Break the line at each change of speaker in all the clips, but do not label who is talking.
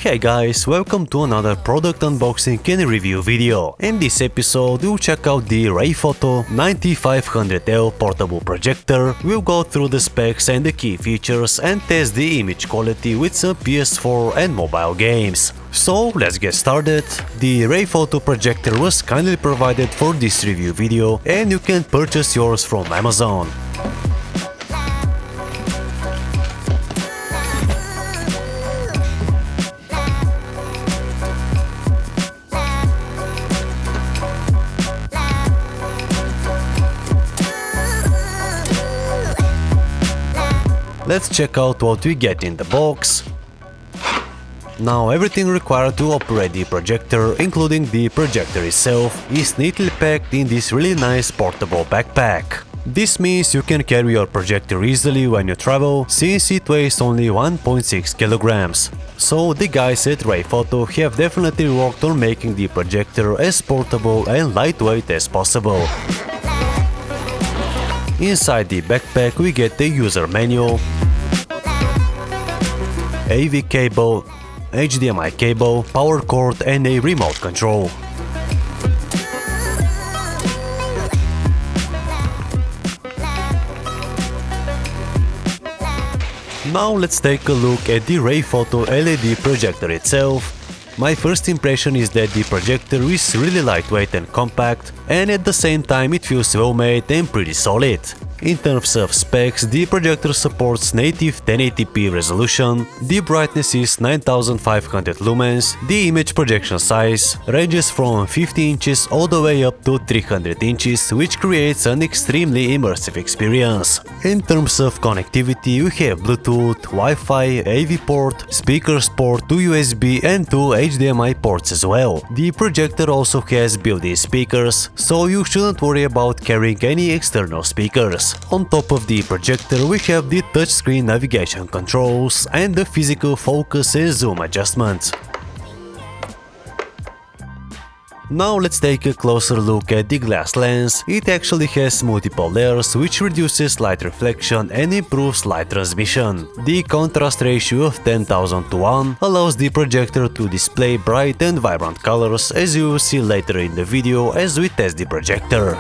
Hey guys, welcome to another product unboxing and review video. In this episode we'll check out the Rayfoto 9500L portable projector, we'll go through the specs and the key features and test the image quality with some PS4 and mobile games. So let's get started. The Rayfoto projector was kindly provided for this review video and you can purchase yours from Amazon. Let's check out what we get in the box. Now everything required to operate the projector, including the projector itself, is neatly packed in this really nice portable backpack. This means you can carry your projector easily when you travel, since it weighs only 1.6 kilograms. So the guys at Rayfoto have definitely worked on making the projector as portable and lightweight as possible. Inside the backpack we get the user manual, AV cable, HDMI cable, power cord and a remote control. Now let's take a look at the Rayfoto LED projector itself. My first impression is that the projector is really lightweight and compact, and at the same time it feels well made and pretty solid. In terms of specs, the projector supports native 1080p resolution, the brightness is 9500 lumens, the image projection size ranges from 50 inches all the way up to 300 inches, which creates an extremely immersive experience. In terms of connectivity, we have Bluetooth, Wi-Fi, AV port, speakers port, 2 USB and 2 HDMI ports as well. The projector also has built-in speakers, so you shouldn't worry about carrying any external speakers. On top of the projector we have the touchscreen navigation controls and the physical focus and zoom adjustments. Now let's take a closer look at the glass lens. It actually has multiple layers, which reduces light reflection and improves light transmission. The contrast ratio of 10,000 to 1 allows the projector to display bright and vibrant colors, as you will see later in the video as we test the projector.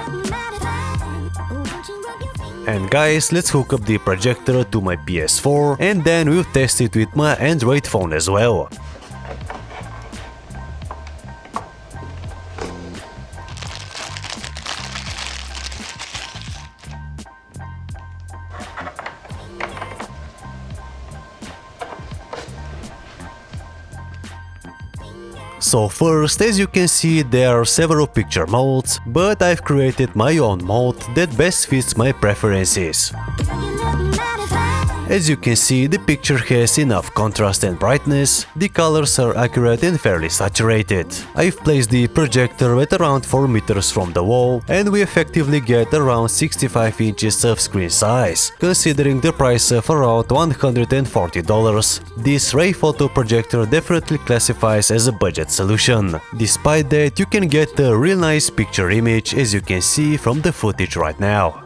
And guys, let's hook up the projector to my PS4 and then we'll test it with my Android phone as well. So first, as you can see, there are several picture modes, but I've created my own mode that best fits my preferences. As you can see, the picture has enough contrast and brightness, the colors are accurate and fairly saturated. I've placed the projector at around 4 meters from the wall, and we effectively get around 65 inches of screen size, considering the price of around $140. This Rayfoto projector definitely classifies as a budget solution. Despite that, you can get a real nice picture image, as you can see from the footage right now.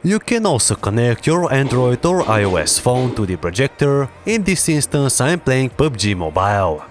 You can also connect your Android or iOS phone to the projector. In this instance, I'm playing PUBG Mobile.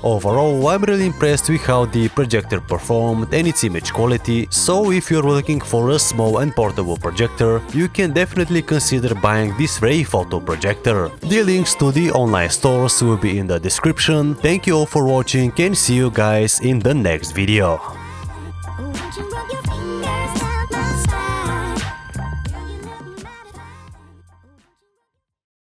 Overall, I'm really impressed with how the projector performed and its image quality, so if you're looking for a small and portable projector, you can definitely consider buying this Rayfoto projector. The links to the online stores will be in the description. Thank you all for watching and see you guys in the next video.